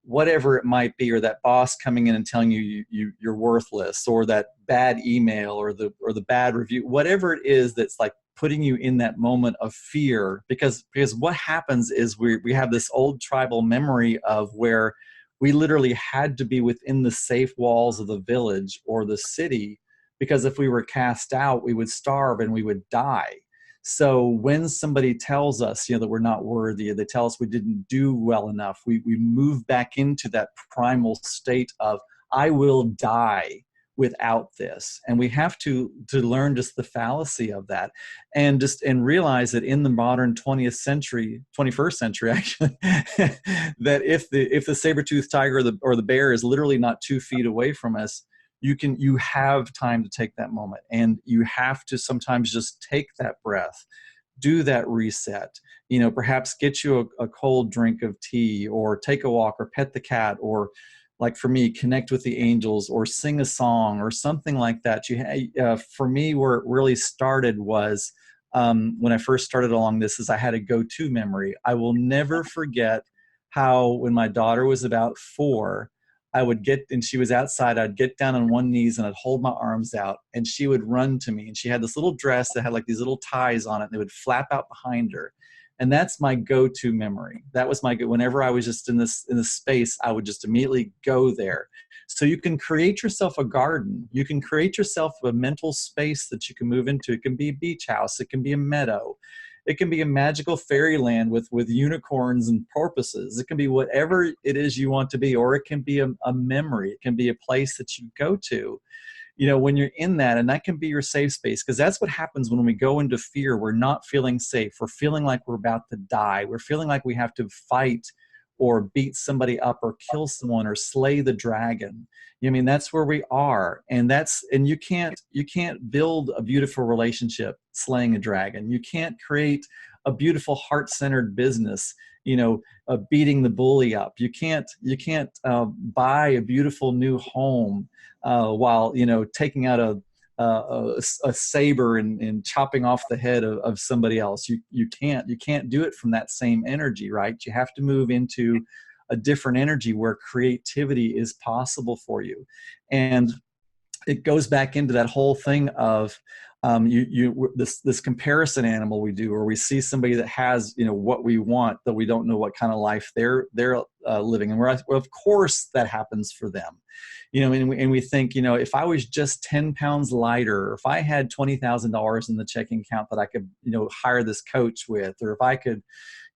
Speaker 1: whatever it might be, or that boss coming in and telling you're worthless, or that bad email, or the bad review, whatever it is that's like putting you in that moment of fear. Because what happens is we have this old tribal memory of where we literally had to be within the safe walls of the village or the city, because if we were cast out, we would starve and we would die. So when somebody tells us, that we're not worthy, they tell us we didn't do well enough, we move back into that primal state of, I will die without this. And we have to learn just the fallacy of that, and realize that in the modern 21st century actually, that if the saber-toothed tiger or the bear is literally not 2 feet away from us, you have time to take that moment, and you have to sometimes just take that breath, do that reset, perhaps get you a cold drink of tea, or take a walk, or pet the cat, or, like for me, connect with the angels, or sing a song or something like that. For me, where it really started was when I first started along this, is I had a go-to memory. I will never forget how, when my daughter was about 4, I would and she was outside, I'd get down on one knee and I'd hold my arms out, and she would run to me, and she had this little dress that had like these little ties on it, and they would flap out behind her. And that's my go-to memory. That was whenever I was just in this space, I would just immediately go there. So you can create yourself a garden. You can create yourself a mental space that you can move into. It can be a beach house. It can be a meadow. It can be a magical fairyland with unicorns and porpoises. It can be whatever it is you want to be, or it can be a memory. It can be a place that you go to, when you're in that, and that can be your safe space, because that's what happens when we go into fear. We're not feeling safe. We're feeling like we're about to die. We're feeling like we have to fight or beat somebody up or kill someone or slay the dragon. That's where we are. And you can't build a beautiful relationship slaying a dragon. You can't create a beautiful heart-centered business, beating the bully up. You can't buy a beautiful new home while taking out a saber and chopping off the head of somebody else. You can't do it from that same energy, right? You have to move into a different energy where creativity is possible for you. And it goes back into that whole thing of this comparison animal we do, where we see somebody that has what we want, that we don't know what kind of life they're living, and of course that happens for them, and we think, if I was just 10 pounds lighter, or if I had $20,000 in the checking account that I could hire this coach with, or if I could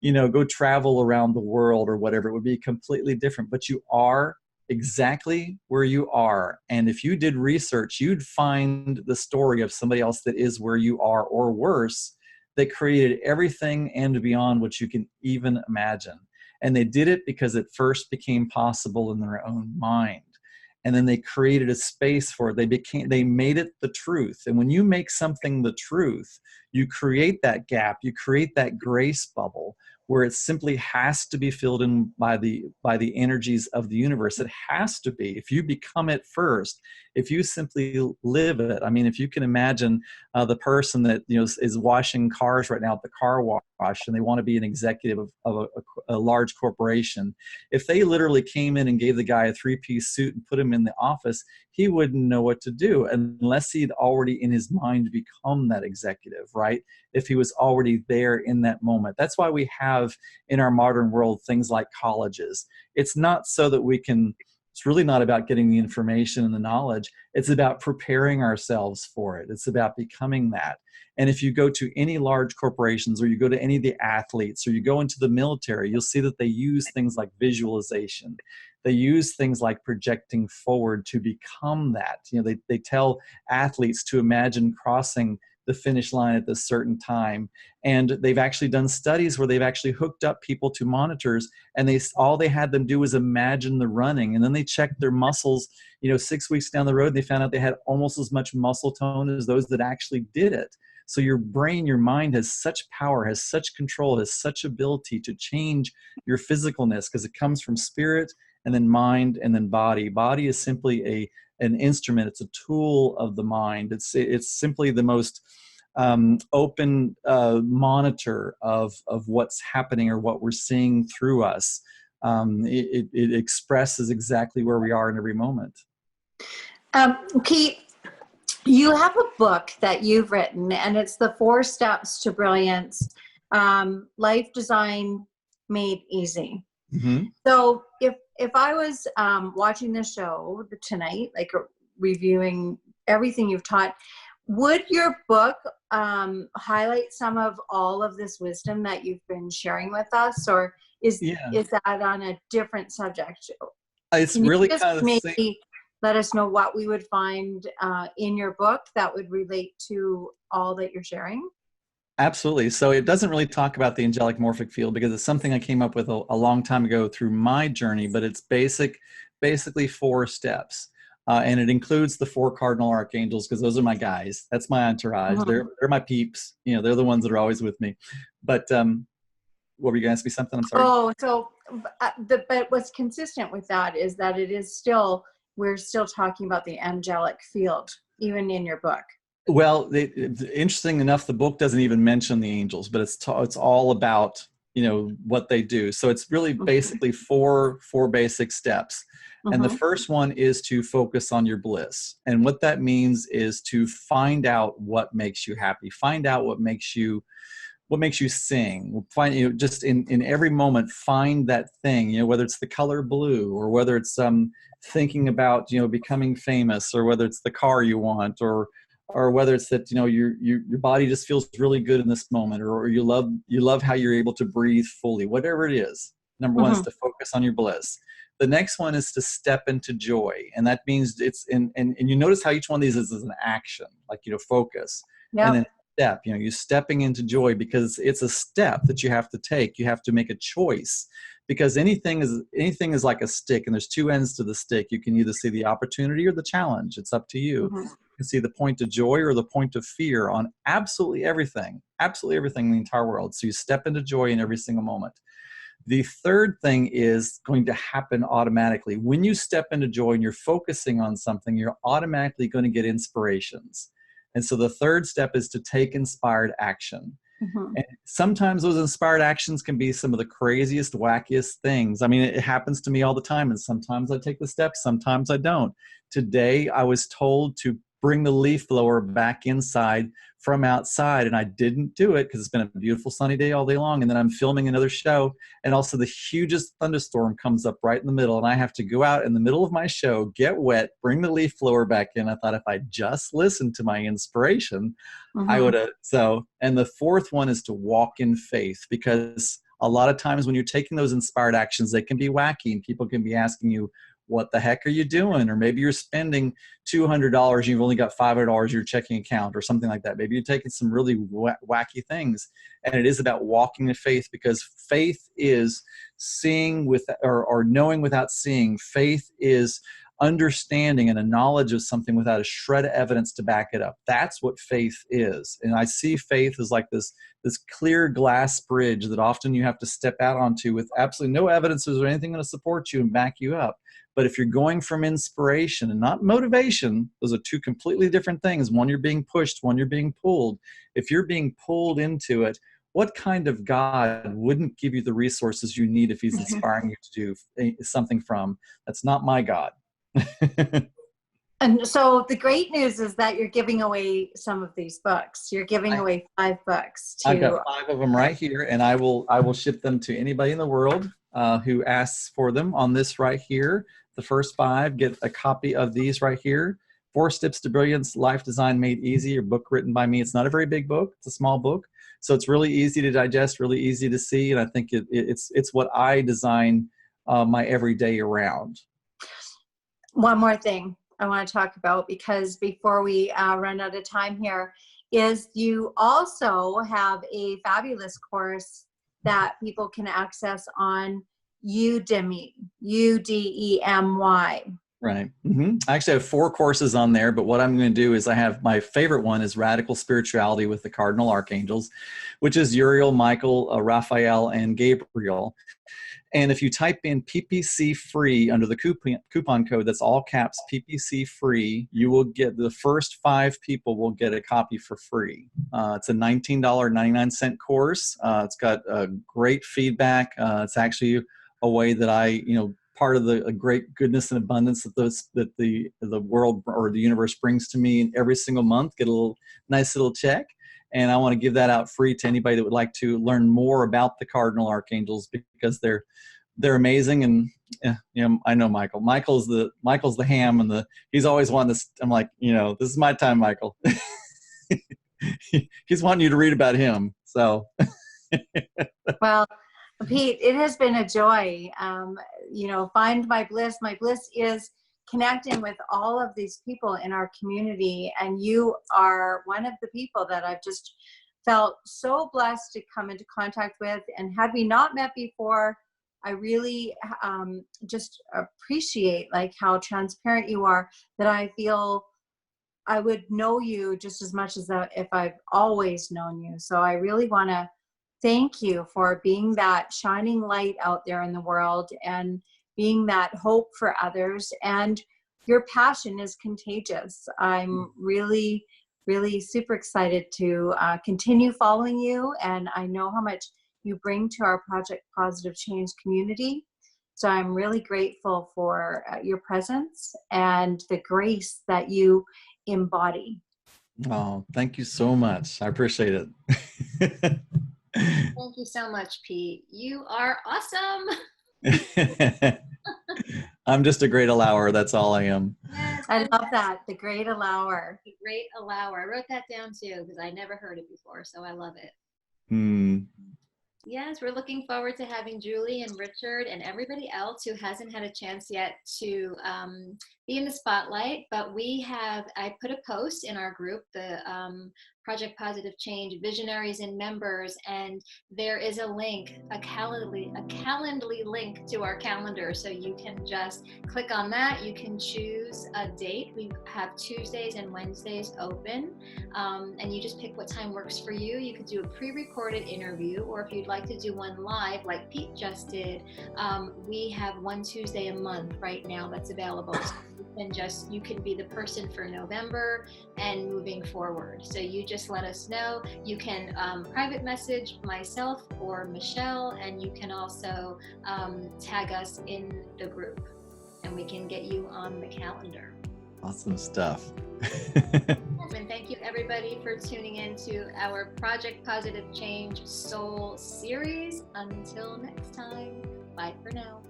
Speaker 1: go travel around the world or whatever, it would be completely different. But you are exactly where you are. And if you did research, you'd find the story of somebody else that is where you are, or worse, that created everything and beyond what you can even imagine. And they did it because it first became possible in their own mind. And then they created a space for it. They made it the truth. And when you make something the truth, you create that gap, you create that grace bubble, where it simply has to be filled in by the energies of the universe. It has to be. If you become it first, if you simply live it. I mean, if you can imagine the person that is washing cars right now at the car wash, and they want to be an executive of a large corporation. If they literally came in and gave the guy a 3-piece suit and put him in the office, he wouldn't know what to do unless he'd already in his mind become that executive, right? If he was already there in that moment. That's why we have in our modern world things like colleges. It's not so that it's really not about getting the information and the knowledge. It's about preparing ourselves for it. It's about becoming that. And if you go to any large corporations, or you go to any of the athletes, or you go into the military, you'll see that they use things like visualization. They use things like projecting forward to become that. They tell athletes to imagine crossing the finish line at this certain time. And they've actually done studies where they've actually hooked up people to monitors, and all they had them do was imagine the running. And then they checked their muscles, 6 weeks down the road, they found out they had almost as much muscle tone as those that actually did it. So your brain, your mind has such power, has such control, has such ability to change your physicalness, because it comes from spirit and then mind and then body. Body is simply an instrument. It's a tool of the mind. It's simply the most open monitor of what's happening or what we're seeing through us. It expresses exactly where we are in every moment.
Speaker 3: Pete, you have a book that you've written, and it's the 4 Steps to Brilliance, Life Design Made Easy.
Speaker 1: Mm-hmm.
Speaker 3: So if I was watching the show tonight, like reviewing everything you've taught, Would your book highlight some of all of this wisdom that you've been sharing with us, or is
Speaker 1: Yeah,
Speaker 3: that on a different subject?
Speaker 1: it's
Speaker 3: Can you
Speaker 1: really
Speaker 3: just
Speaker 1: kind of the same.
Speaker 3: maybe let us know what we would find in your book that would relate to all that you're sharing?
Speaker 1: Absolutely. So it doesn't really talk about the angelic morphic field because it's something I came up with a long time ago through my journey, but it's basically 4 steps. And it includes the 4 cardinal archangels because those are my guys. That's my entourage.
Speaker 3: Mhm.
Speaker 1: They're my peeps. You know, they're the ones that are always with me. But what were you going to ask me something? I'm sorry.
Speaker 3: Oh, so but what's consistent with that is that it is still, we're still talking about the angelic field, even in your book.
Speaker 1: Well, interesting enough, the book doesn't even mention the angels, but it's all about, you know, what they do. So it's really basically four basic steps. And the
Speaker 3: Mm-hmm.
Speaker 1: first one is to focus on your bliss. And what that means is to find out what makes you happy. Find out what makes you sing. Find, you know, just in every moment, find that thing, you know, whether it's the color blue or whether it's thinking about, you know, becoming famous, or whether it's the car you want, or whether it's that, you know, your body just feels really good in this moment, or you love how you're able to breathe fully, whatever it is. Number one is
Speaker 3: Mm-hmm.
Speaker 1: to focus on your bliss. The next one is to step into joy. And that means it's and you notice how each one of these is an action, like, you know, focus. And
Speaker 3: Yep.
Speaker 1: then step, you know, you're stepping into joy because it's a step that you have to take. You have to make a choice, because anything is like a stick, and there's 2 ends to the stick. You can either see the opportunity or the challenge. It's up to you.
Speaker 3: Mm-hmm.
Speaker 1: You can see the point of joy or the point of fear on absolutely everything in the entire world. So you step into joy in every single moment. The third thing is going to happen automatically. When you step into joy and you're focusing on something, you're automatically going to get inspirations. And so the third step is to take inspired action.
Speaker 3: Mm-hmm.
Speaker 1: And sometimes those inspired actions can be some of the craziest, wackiest things. I mean, it happens to me all the time. And sometimes I take the steps, sometimes I don't. Today, I was told to bring the leaf blower back inside from outside, and I didn't do it because it's been a beautiful sunny day all day long. And then I'm filming another show, and also the hugest thunderstorm comes up right in the middle, and I have to go out in the middle of my show, get wet, bring the leaf blower back in. I thought if I just listened to my inspiration, I
Speaker 3: Mm-hmm.
Speaker 1: would have. So, and the fourth one is to walk in faith, because a lot of times when you're taking those inspired actions, they can be wacky, and people can be asking you, what the heck are you doing? Or maybe you're spending $200 and you've only got $500 in your checking account, or something like that. Maybe you're taking some really wacky things. And it is about walking in faith, because faith is seeing with, or knowing without seeing. Faith is understanding and a knowledge of something without a shred of evidence to back it up. That's what faith is. And I see faith as like this clear glass bridge that often you have to step out onto with absolutely no evidences or anything going to support you and back you up. But if you're going from inspiration and not motivation, those are 2 completely different things. One, you're being pushed, one, you're being pulled. If you're being pulled into it, what kind of God wouldn't give you the resources you need if he's inspiring you to do something from? That's not my God.
Speaker 3: And so the great news is that you're giving away some of these books. You're giving
Speaker 1: I,
Speaker 3: away 5 books
Speaker 1: I've
Speaker 3: to.
Speaker 1: got 5 of them right here, and I will ship them to anybody in the world who asks for them on this right here. The first 5 get a copy of these right here. 4 Steps to Brilliance, Life Design Made Easy, a book written by me. It's not a very big book. It's a small book. So it's really easy to digest, really easy to see. And I think it's what I design my everyday around.
Speaker 3: One more thing I want to talk about, because before we run out of time here, is you also have a fabulous course that people can access on Udemy, Udemy.
Speaker 1: Right. I actually have 4 courses on there, but what I'm going to do is I have my favorite one is Radical Spirituality with the Cardinal Archangels, which is Uriel, Michael, Raphael, and Gabriel. And if you type in PPC free under the coupon code, that's all caps, PPC free, you will get, the first 5 people will get a copy for free. It's a $19.99 course. It's got great feedback. It's actually a way that I, you know, part of the great goodness and abundance that the world or the universe brings to me every single month, get a little nice little check. And I want to give that out free to anybody that would like to learn more about the Cardinal Archangels, because they're amazing. And you know, I know Michael's the ham, and he's always wanting this. I'm like, you know, this is my time, Michael. He's wanting you to read about him. So,
Speaker 3: Well, Pete, it has been a joy. Find my bliss. My bliss is connecting with all of these people in our community, and you are one of the people that I've just felt so blessed to come into contact with. And had we not met before, I really just appreciate like how transparent you are, that I feel I would know you just as much as if I've always known you. So I really want to thank you for being that shining light out there in the world and being that hope for others. And your passion is contagious. I'm really, really super excited to continue following you. And I know how much you bring to our Project Positive Change community. So I'm really grateful for your presence and the grace that you embody.
Speaker 1: oh, thank you so much. I appreciate it.
Speaker 2: Thank you so much, Pete. You are awesome.
Speaker 1: I'm just a great allower. That's all I am.
Speaker 2: Yes,
Speaker 3: I love that. The great allower.
Speaker 2: the great allower. I wrote that down too because I never heard it before, so I love it.
Speaker 1: Hmm.
Speaker 2: Yes, we're looking forward to having Julie and Richard and everybody else who hasn't had a chance yet to be in the spotlight. But I put a post in our group, the Project Positive Change Visionaries and Members, and there is a link, a Calendly link to our calendar. So you can just click on that. You can choose a date. We have Tuesdays and Wednesdays open, and you just pick what time works for you. You could do a pre-recorded interview, or if you'd like to do one live like Pete just did, we have one Tuesday a month right now that's available. So you can be the person for November and moving forward. So you just let us know. You can private message myself or Michelle, and you can also tag us in the group, and we can get you on the calendar.
Speaker 1: Awesome stuff.
Speaker 2: And thank you everybody for tuning in to our Project Positive Change Soul series. Until next time, bye for now.